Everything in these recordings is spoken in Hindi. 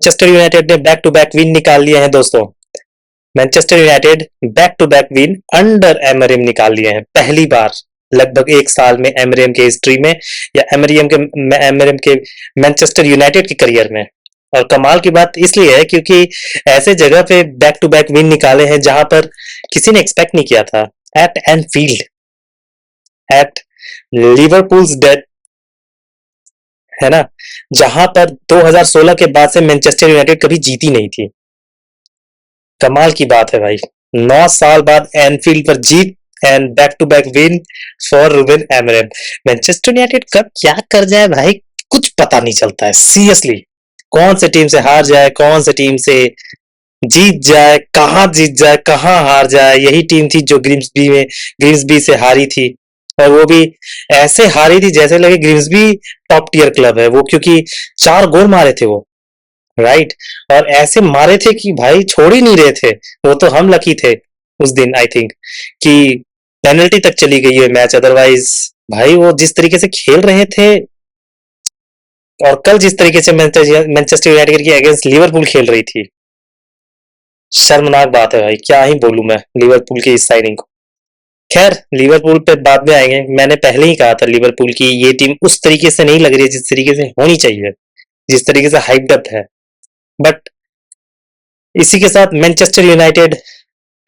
मैनचेस्टर यूनाइटेड ने बैक टू बैक विन निकाल लिए हैं दोस्तों। Manchester United back to back win under Amorim निकाल लिए हैं पहली बार लगभग एक साल में एमरियम के हिस्ट्री में, या एमरियम के मैनचेस्टर यूनाइटेड के करियर में। और कमाल की बात इसलिए है क्योंकि ऐसे जगह पे बैक टू बैक विन निकाले हैं जहां पर किसी ने एक्सपेक्ट नहीं किया था। At Anfield, at Liverpool's death, है ना, जहां पर 2016 के बाद से मैनचेस्टर यूनाइटेड कभी जीती नहीं थी। कमाल की बात है भाई, 9 साल बाद एनफील्ड पर जीत and back to back win for Ruben Amorim. Manchester United कब क्या कर जाए भाई कुछ पता नहीं चलता है सीरियसली। कौन से टीम से हार जाए, कौन से टीम से जीत जाए, कहां जीत जाए, कहां हार जाए। यही टीम थी जो ग्रिम्सबी से हारी थी, और वो भी ऐसे हारी थी जैसे लगे ग्रिम्सबी टॉप टियर क्लब है वो, क्योंकि 4 गोल मारे थे वो, राइट। और ऐसे मारे थे कि भाई छोड़ ही नहीं रहे थे। वो तो हम लकी थे उस दिन, आई थिंक, कि पेनल्टी तक चली गई है मैच, अदरवाइज भाई वो जिस तरीके से खेल रहे थे, और कल जिस तरीके से मैनचेस्टर यूनाइटेड के अगेंस्ट लिवरपूल खेल रही थी, शर्मनाक बात है भाई। क्या ही बोलूं मैं लिवरपूल की इस साइनिंग को। खैर लिवरपूल पे बाद में आएंगे। मैंने पहले ही कहा था लिवरपूल की ये टीम उस तरीके से नहीं लग रही है जिस तरीके से होनी चाहिए, जिस तरीके से हाइप्ड अप है। बट इसी के साथ मैनचेस्टर यूनाइटेड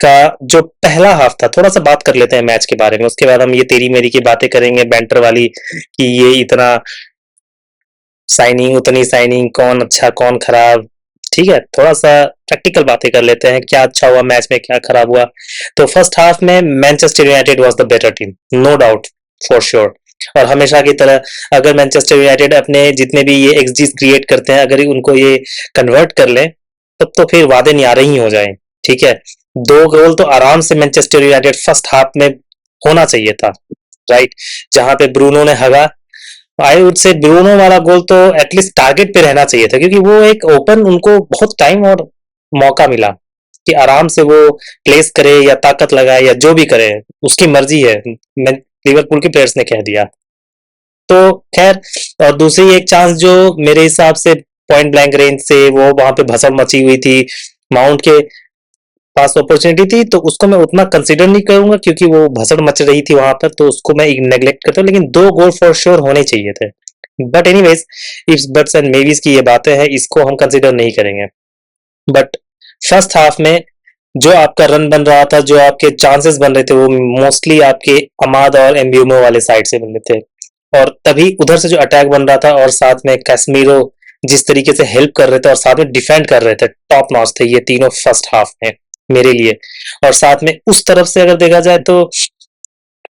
का जो पहला हाफ था, थोड़ा सा बात कर लेते हैं मैच के बारे में, उसके बाद हम ये तेरी मेरी की बातें करेंगे बैंटर वाली, कि ये इतना साइनिंग उतनी साइनिंग, कौन अच्छा कौन खराब। ठीक है, थोड़ा सा प्रैक्टिकल बातें कर लेते हैं, क्या अच्छा हुआ मैच में, क्या खराब हुआ। तो फर्स्ट हाफ में Manchester United was the better team, no doubt, for sure. और हमेशा की तरह अगर मैनचेस्टर यूनाइटेड अपने जितने भी ये एक्सजी क्रिएट करते हैं, अगर उनको ये कन्वर्ट कर ले, तब तो फिर वादे न्यारे ही हो जाए। ठीक है, 2 गोल तो आराम से मैनचेस्टर यूनाइटेड फर्स्ट हाफ में होना चाहिए था, राइट। जहां पे ब्रूनो ने हगा, आई वुड से ब्रूनो वाला गोल तो एटलीस्ट टारगेट पे रहना चाहिए था, क्योंकि वो एक ओपन, उनको बहुत टाइम और मौका मिला कि आराम से वो प्लेस करे या ताकत लगाए या जो भी करे, उसकी मर्जी है। लिवरपूल के प्लेयर्स ने कह दिया। तो खैर, और दूसरी एक चांस जो मेरे हिसाब से पॉइंट ब्लैंक रेंज से वो वहां पे भसड़ मची हुई थी, माउंट के पास अपॉर्चुनिटी थी, तो उसको मैं उतना कंसीडर नहीं करूंगा क्योंकि वो भसड़ मच रही थी वहां पर, तो उसको मैं नेग्लेक्ट करता हूँ। लेकिन 2 गोल फॉर श्योर होने चाहिए थे। But anyways, ifs buts and maybes की ये बातें हैं, इसको हम कंसीडर नहीं करेंगे। बट फर्स्ट हाफ में जो आपका रन बन रहा था, जो आपके चांसेस बन रहे थे, वो मोस्टली आपके अमाद और एम्ब्यूमो वाले साइड से बन रहे थे, और तभी उधर से जो अटैक बन रहा था, और साथ में कैस्मीरो जिस तरीके से हेल्प कर रहे थे और साथ में डिफेंड कर रहे थे, टॉप नॉच थे ये तीनों फर्स्ट हाफ में मेरे लिए। और साथ में उस तरफ से अगर देखा जाए तो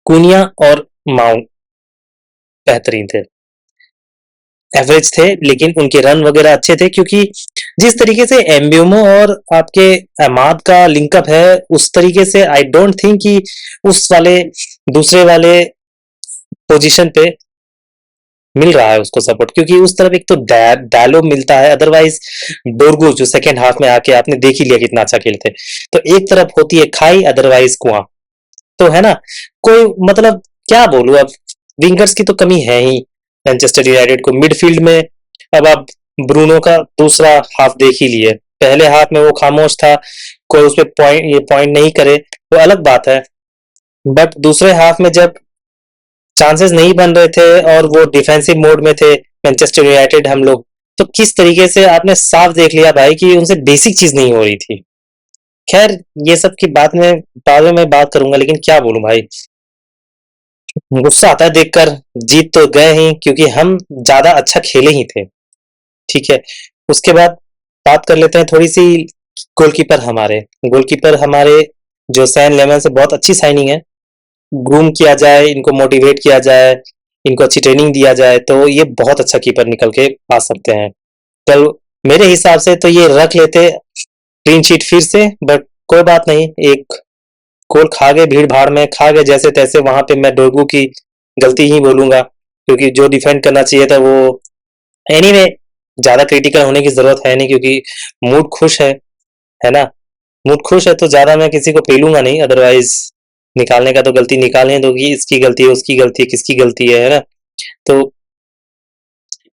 कुनिया और माउंट बेहतरीन थे, एवरेज थे, लेकिन उनके रन वगैरह अच्छे थे, क्योंकि जिस तरीके से एम्ब्यूमो और आपके अमाद का लिंकअप है, उस तरीके से आई डोंट थिंक कि उस वाले दूसरे वाले पोजीशन पे मिल रहा है उसको सपोर्ट, क्योंकि उस तरफ एक तो डायलो मिलता है, अदरवाइज डोरगू जो सेकंड हाफ में आके आपने देख ही लिया कितना अच्छा खेलते। तो एक तरफ होती है खाई, अदरवाइज कुआं, तो है ना, कोई मतलब क्या बोलूं अब, विंगर्स की तो कमी है ही मैनचेस्टर यूनाइटेड को मिडफील्ड में। अब आप ब्रूनो का दूसरा हाफ देख ही लिए, पहले हाफ में वो खामोश था, कोई उस पर पॉइंट नहीं करे, वो अलग बात है। बट दूसरे हाफ में जब चांसेस नहीं बन रहे थे और वो डिफेंसिव मोड में थे मैनचेस्टर यूनाइटेड हम लोग, तो किस तरीके से आपने साफ देख लिया भाई कि उनसे बेसिक चीज नहीं हो रही थी। खैर ये सब की बात में बाद में मैं बात करूंगा, लेकिन क्या बोलूं भाई, गुस्सा आता है देखकर। जीत तो गए ही क्योंकि हम ज्यादा अच्छा खेले ही थे, ठीक है। उसके बाद बात कर लेते हैं थोड़ी सी गोलकीपर हमारे जो सैन लेमन से बहुत अच्छी साइनिंग है। ग्रूम किया जाए, इनको मोटिवेट किया जाए, इनको अच्छी ट्रेनिंग दिया जाए, तो ये बहुत अच्छा कीपर निकल के आ सकते हैं। कल मेरे हिसाब से तो ये रख लेते क्लीन शीट फिर से, बट कोई बात नहीं, एक गोल खा गए, भीड़ भाड़ में खा गए जैसे तैसे। वहां पे मैं डोगू की गलती ही बोलूंगा, क्योंकि जो डिफेंड करना चाहिए था वो, एनीवे ज्यादा क्रिटिकल होने की जरूरत है नहीं, क्योंकि मूड खुश है ना, मूड खुश है तो ज्यादा मैं किसी को पेलूंगा नहीं, अदरवाइज निकालने का तो गलती निकालने दो कि इसकी गलती है, उसकी गलती है, किसकी गलती है ना। तो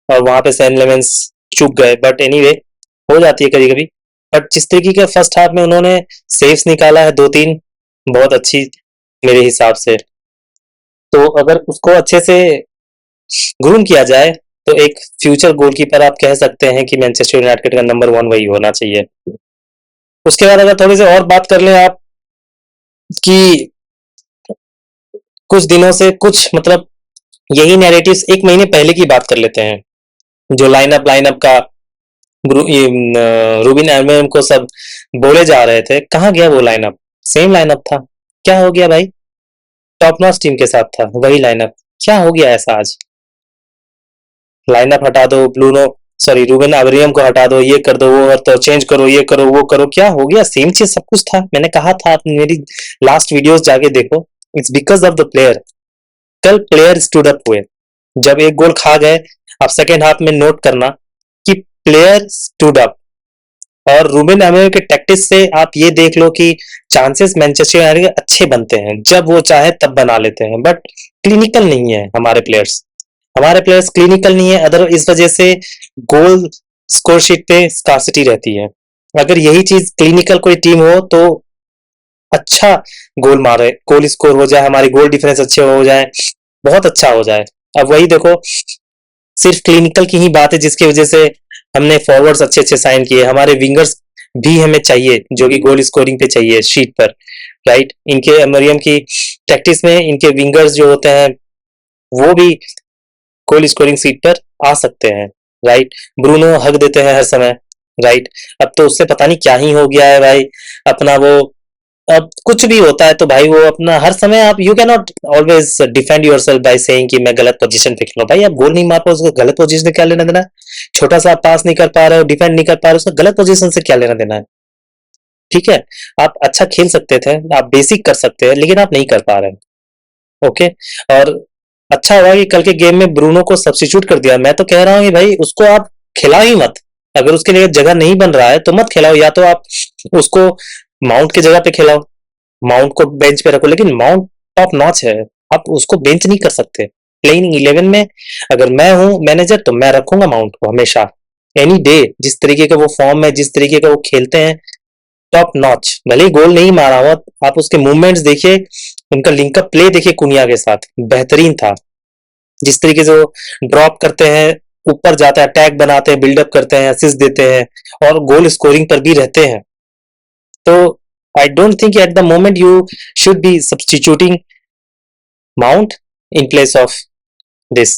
और वहां पे सैन लेमेंस चूक गए, बट एनीवे हो जाती है कभी कभी, बट जिस तरीके के फर्स्ट हाफ में उन्होंने सेव्स निकाला है 2-3, बहुत अच्छी मेरे हिसाब से। तो अगर उसको अच्छे से ग्रूम किया जाए तो एक फ्यूचर गोलकीपर आप कह सकते हैं कि मैनचेस्टर यूनाइटेड का नंबर 1 वही होना चाहिए। उसके बाद अगर थोड़ी सी और बात कर लें आप कि कुछ दिनों से कुछ मतलब यही नैरेटिव्स एक महीने पहले की बात कर लेते हैं, जो लाइनअप लाइनअप का रूबिन एमोएम को सब बोले जा रहे थे, कहाँ गया वो लाइनअप? सेम लाइनअप था, क्या हो गया भाई? टॉप नॉच टीम के साथ था वही लाइनअप, क्या हो गया ऐसा आज? लाइनअप हटा दो, ब्लूनो सॉरी रूबेन एमोएम को हटा दो, ये कर दो, वो तो चेंज करो, ये करो, वो करो, क्या हो गया? सेम चीज सब कुछ था, मैंने कहा था, आप मेरी लास्ट वीडियोस जाके देखो। It's because of the player. कल प्लेयर स्टूड अप हुए, जब एक गोल खा गए, आप सेकेंड हाफ में नोट करना कि प्लेयर स्टूड अप। और रूबेन अमोएम के टैक्टिस से आप ये देख लो कि चांसेस मैनचेस्टर यूनाइटेड के अच्छे बनते हैं, जब वो चाहे तब बना लेते हैं, बट क्लिनिकल नहीं है हमारे प्लेयर्स। हमारे प्लेयर्स क्लिनिकल नहीं है, अदर इस वजह से गोल स्कोर शीट पे स्कार्सिटी रहती है। अगर यही चीज क्लिनिकल कोई टीम हो तो अच्छा गोल मारे, गोल स्कोर हो जाए, हमारी गोल डिफरेंस अच्छे हो जाए, बहुत अच्छा हो जाए। अब वही देखो, सिर्फ क्लिनिकल की ही बात है जिसकी वजह से हमने फॉरवर्ड्स अच्छे अच्छे साइन किए, हमारे विंगर्स भी हमें चाहिए जो कि गोल स्कोरिंग पे चाहिए शीट पर, राइट? इनके मरियम की प्रैक्टिस में इनके विंगर्स जो होते हैं वो भी गोल स्कोरिंग सीट पर आ सकते हैं, राइट? ब्रूनो हक देते हैं हर समय, राइट? अब तो उससे पता नहीं क्या ही हो गया है भाई, अपना वो अब कुछ भी होता है तो भाई वो अपना हर समय, आप you can not always defend yourself by saying कि मैं गलत पोजीशन पे खेलूं। भाई आप गोल नहीं मार पा उसको गलत पोजीशन से क्या लेना देना है? छोटा सा पास नहीं कर पा रहे हो, डिफेंड नहीं कर पा रहे हो, उसको गलत पोजीशन से क्या लेना देना है? ठीक है, आप अच्छा खेल सकते थे, आप बेसिक कर सकते हैं, लेकिन आप नहीं कर पा रहे हैं। ओके। और अच्छा हुआ कि कल के गेम में ब्रूनो को सब्स्टिट्यूट कर दिया। मैं तो कह रहा हूँ कि भाई उसको आप खिलाओ ही मत, अगर उसके लिए जगह नहीं बन रहा है तो मत खिलाओ, या तो आप उसको माउंट की जगह पे खिलाओ, माउंट को बेंच पे रखो, लेकिन माउंट टॉप नॉच है, आप उसको बेंच नहीं कर सकते। प्लेइंग 11 में अगर मैं हूं मैनेजर तो मैं रखूंगा माउंट को हमेशा, एनी डे। जिस तरीके का वो फॉर्म है, जिस तरीके का वो खेलते हैं, टॉप नॉच। भले ही गोल नहीं मारा हुआ, आप उसके मूवमेंट्स देखिए, उनका लिंकअप प्ले देखिए कुनिया के साथ, बेहतरीन था। जिस तरीके से वो ड्रॉप करते हैं, ऊपर जाते हैं, अटैक बनाते हैं, बिल्डअप करते हैं, असिस्ट देते हैं, और गोल स्कोरिंग पर भी रहते हैं। तो आई don't think at the moment you should be substituting mount in place of this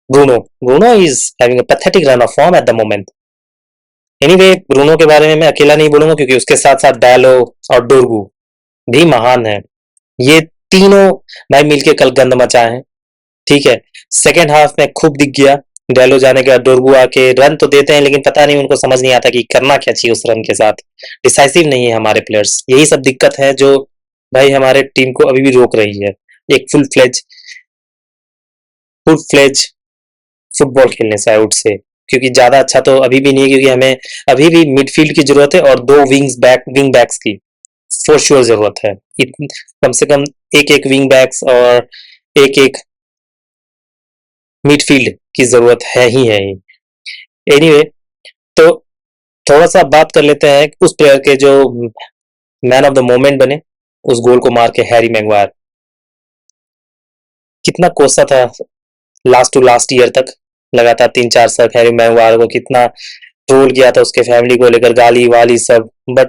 Bruno. Bruno is having a pathetic run of form at the moment. Anyway, Bruno के बारे में मैं अकेला नहीं बोलूंगा क्योंकि उसके साथ साथ डायलो और डोरगू भी महान है। ये तीनों भाई मिलके कल गंद मचाए हैं। ठीक है, सेकेंड हाफ में खूब दिख गया, डायलो जाने के बाद डोरगू आके रन तो देते हैं, लेकिन पता नहीं उनको समझ नहीं आता कि करना क्या चाहिए उस रन के साथ। डिसाइसिव नहीं है हमारे प्लेयर्स, यही सब दिक्कत है जो भाई हमारे टीम को अभी भी रोक रही है एक फुल फ्लेज फुटबॉल खेलने से, आउट से। क्योंकि ज्यादा अच्छा तो अभी भी नहीं है, क्योंकि हमें अभी भी मिडफील्ड की जरूरत है और दो विंग बैक्स की फॉर श्योर जरूरत है। कम से कम एक एक विंग बैक्स और एक एक मिडफील्ड की जरूरत है ही है ही। एनीवे, तो थोड़ा सा बात कर लेते हैं उस प्लेयर के जो मैन ऑफ द मोमेंट बने, उस गोल को मार के, हैरी मैगवायर। कितना कोसा था लास्ट टू लास्ट ईयर तक, लगातार 3-4 साल हैरी मैगवायर को कितना ट्रोल किया था, उसके फैमिली को लेकर गाली वाली सब, but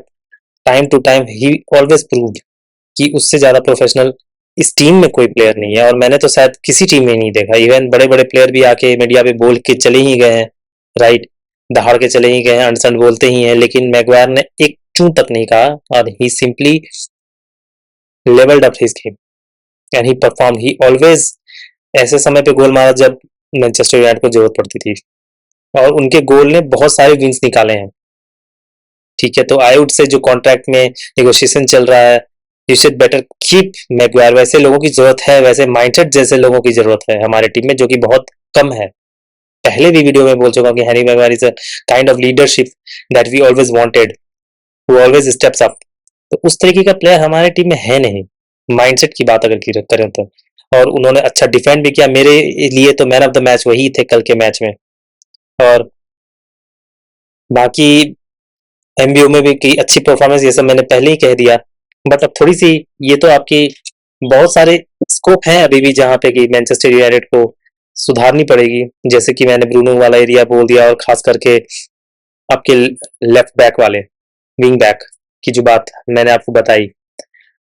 time to time he always proved कि उससे ज्यादा प्रोफेशनल इस टीम में कोई प्लेयर नहीं है, और मैंने तो शायद किसी टीम में नहीं देखा। इवन बड़े बड़े प्लेयर भी आके मीडिया पे बोल के चले ही गए हैं, राइट? दहाड़ के चले ही गए हैं, अनसन बोलते ही हैं, लेकिन मैगवायर ने एक चूं तक नहीं कहा, और he simply levelled up his game and he perform. He always ऐसे समय पे गोल मारा जब मैनचेस्टर यूनाइटेड को जरूरत पड़ती थी, और उनके गोल ने बहुत सारे विंस निकाले हैं। ठीक है, तो आईवुड से जो कॉन्ट्रैक्ट में नेगोशिएशन चल रहा है, you should better keep Maguire. वैसे लोगों की जरूरत है, वैसे माइंडसेट जैसे लोगों की जरूरत है हमारे टीम में, जो कि बहुत कम है। पहले भी वीडियो में बोल चुका हूँ कि Harry Maguire is a kind of leadership that we always wanted, who always steps up. तो उस तरीके का प्लेयर हमारे टीम में है नहीं, माइंडसेट की बात अगर करें तो। और उन्होंने अच्छा डिफेंड भी किया, मेरे लिए तो मैन ऑफ द मैच वही थे कल के मैच में। और बाकी एमबीओ में भी कई अच्छी परफॉर्मेंस, ये सब मैंने पहले ही कह दिया। बट अब थोड़ी सी, ये तो आपकी बहुत सारे स्कोप हैं अभी भी जहाँ पे कि मैनचेस्टर यूनाइटेड को सुधारनी पड़ेगी। जैसे कि मैंने ब्रूनो वाला एरिया बोल दिया, और खास करके आपके लेफ्ट बैक वाले, विंग बैक की जो बात मैंने आपको बताई।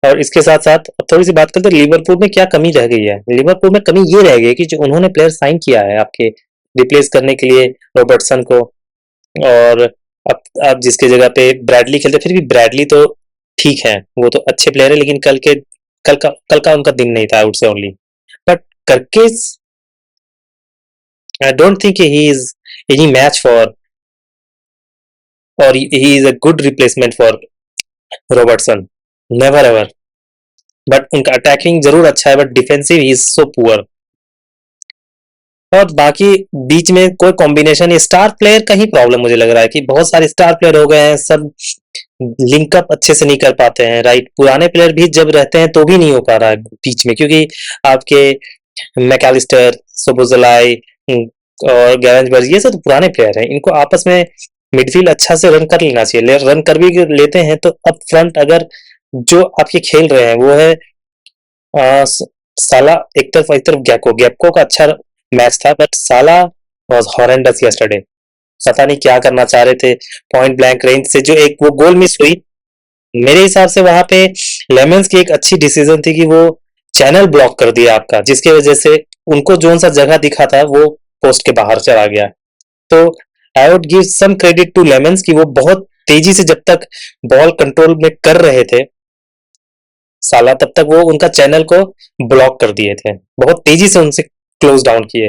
और इसके साथ साथ अब थोड़ी सी बात करते हैं लिवरपूल में क्या कमी रह गई है। लिवरपूल में कमी ये रह गई कि जो उन्होंने प्लेयर साइन किया है आपके रिप्लेस करने के लिए रॉबर्टसन को, और अब जिसके जगह पे ब्रैडली खेलते, फिर भी ब्रैडली तो ठीक है, वो तो अच्छे प्लेयर है, लेकिन कल का उनका दिन नहीं था, I would say only. But करकेस, I don't think he is any match for, or he is a good replacement for Robertson, never ever. But उनका अटैकिंग जरूर अच्छा है, but defensive he is so poor. और बाकी बीच में कोई कॉम्बिनेशन, स्टार प्लेयर का ही प्रॉब्लम मुझे लग रहा है कि बहुत सारे स्टार प्लेयर हो गए हैं, सब लिंकअप अच्छे से नहीं कर पाते हैं, राइट। पुराने प्लेयर भी जब रहते हैं तो भी नहीं हो पा रहा है बीच में, क्योंकि आपके मैकलिस्टर, सोबोजलाई और गैरेंजबर्ग, ये सब तो पुराने प्लेयर हैं, इनको आपस में मिडफील्ड अच्छा से रन कर लेना चाहिए। रन कर भी लेते हैं तो अप फ्रंट अगर जो आपके खेल रहे हैं वो है साला एक तरफ गैको, गैको का अच्छा मैच था, बट साला वाज हॉरेंडस यस्टरडे। पता नहीं क्या करना चाह रहे थे, पॉइंट ब्लैंक रेंज से जो एक वो गोल मिस हुई, मेरे हिसाब से वहां पे लेमन्स की एक अच्छी डिसीजन थी कि वो चैनल ब्लॉक कर दिया आपका, जिसकी वजह से उनको जोन सा जगह दिखा था वो पोस्ट के बाहर चला गया। तो I would give some credit to lemons कि वो बहुत तेजी से जब तक बॉल कंट्रोल में कर रहे थे साला, तब तक वो उनका चैनल को ब्लॉक कर दिए थे, बहुत तेजी से उनसे क्लोज डाउन किए।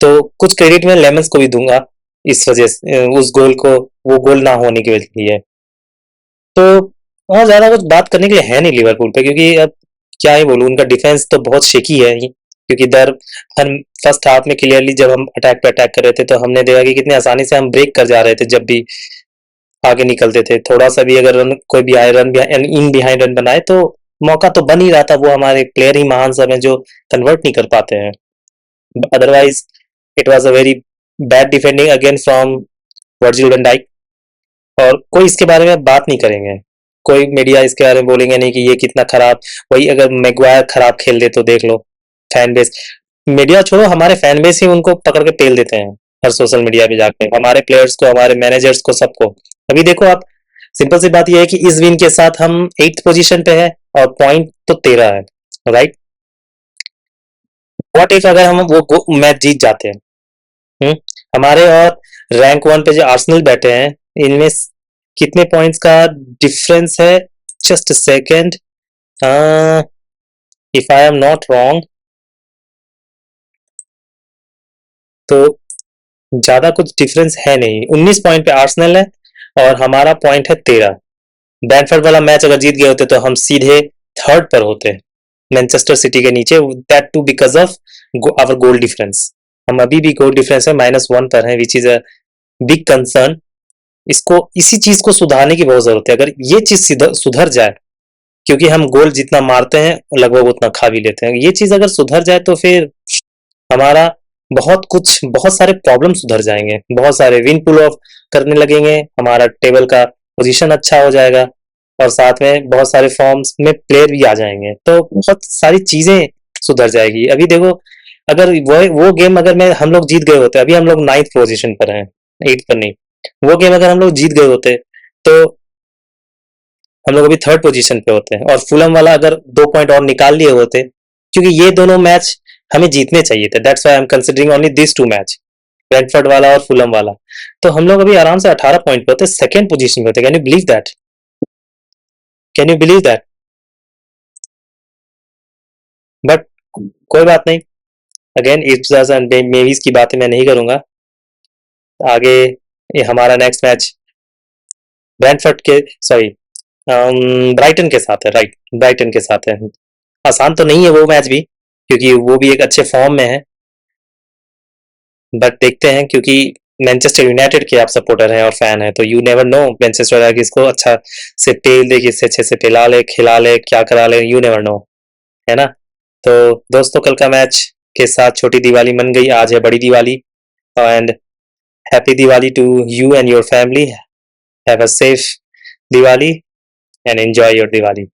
तो कुछ क्रेडिट मैं लेमन्स को भी दूंगा इस वजह से, उस गोल को, वो गोल ना होने के लिए। तो और ज्यादा कुछ बात करने के लिए है नहीं लिवरपूल पे, क्योंकि अब क्या ही बोलूं, उनका डिफेंस तो बहुत शेकी है ही, क्योंकि हम फर्स्ट हाफ में क्लियरली जब हम अटैक पे अटैक कर रहे थे तो हमने देखा कि कितने आसानी से हम ब्रेक कर जा रहे थे जब भी आगे निकलते थे। थोड़ा सा भी अगर रन, कोई भी आए रन, इन बिहाइंड रन बनाए तो मौका तो बन ही रहा था, वो हमारे प्लेयर ही महान सब हैं जो कन्वर्ट नहीं कर पाते हैं। Otherwise it was a very bad defending again from Virgil van Dijk, और कोई इसके बारे में बात नहीं करेंगे, कोई मीडिया इसके बारे में बोलेंगे नहीं कि ये कितना खराब। वही अगर मैगवायर खराब खेल दे तो देख लो, फैन बेस, मीडिया छोड़ो, हमारे फैन बेस ही उनको पकड़ के पेल देते हैं हर सोशल मीडिया पे जाके, हमारे प्लेयर्स को, हमारे मैनेजर्स को, सबको। अभी देखो आप, सिंपल सी बात यह है कि इस विन के साथ हम 8th पोजीशन पे है और पॉइंट तो 13 है, राइट। व्हाट इफ अगर हम वो मैच जीत जाते हैं, हम्म, हमारे और रैंक 1 पे जो आर्सेनल बैठे हैं, इनमें कितने पॉइंट्स का डिफरेंस है, just second, if I am not wrong, तो ज्यादा कुछ डिफरेंस है नहीं, 19 पॉइंट पे आर्सेनल है और हमारा पॉइंट है 13। ब्रैंटफोर्ड वाला मैच अगर जीत गए होते तो हम सीधे थर्ड पर होते मैनचेस्टर सिटी के नीचे, that too because of our goal difference. हम अभी भी गोल डिफरेंस है -1 पर है, which is a big concern. इसको, इसी चीज को सुधारने की बहुत जरूरत है, अगर ये चीज सुधर जाए, क्योंकि हम गोल जितना मारते हैं लगभग उतना खा भी लेते हैं, ये चीज अगर सुधर जाए तो फिर हमारा बहुत सारे प्रॉब्लम सुधर जाएंगे, बहुत सारे विन पुल ऑफ करने लगेंगे, हमारा टेबल का पोजीशन अच्छा हो जाएगा, और साथ में बहुत सारे फॉर्म्स में प्लेयर भी आ जाएंगे, तो बहुत सारी चीजें सुधर जाएगी। अभी देखो, अगर वो गेम अगर मैं हम लोग जीत गए होते, अभी हम लोग 9th पोजीशन पर हैं, 8th पर नहीं, वो गेम अगर हम लोग जीत गए होते तो हम लोग अभी थर्ड पोजीशन पे होते हैं, और फुलम वाला अगर 2 पॉइंट और निकाल लिए होते, क्योंकि ये दोनों मैच हमें जीतने चाहिए थे, that's why I am considering only this 2 match, Brentford वाला और फुलम वाला। तो हम लोग अभी आराम से 18 पॉइंट पे होते, सेकंड पोजीशन पे होते। Can you believe that? Can you believe that? But कोई बात नहीं, अगेन इप्सास एंड मेवीज की बातें मैं नहीं करूंगा आगे। ये हमारा नेक्स्ट मैच ब्रेंटफोर्ड के, सॉरी, ब्राइटन के साथ है, राइट, ब्राइटन के साथ है। आसान तो नहीं है वो मैच भी, क्योंकि वो भी एक अच्छे फॉर्म में है, बट देखते हैं, क्योंकि मैनचेस्टर यूनाइटेड के आप सपोर्टर हैं और फैन हैं, तो यू नेवर नो, मैनचेस्टर किसको अच्छा से पेल दे, किससे अच्छे से पिला ले, खिला ले, क्या करा ले, यू नेवर नो, है ना। तो दोस्तों, कल का मैच के साथ छोटी दिवाली मन गई, आज है बड़ी Diwali, and Happy Diwali to you and your family. Have a safe Diwali and enjoy your Diwali.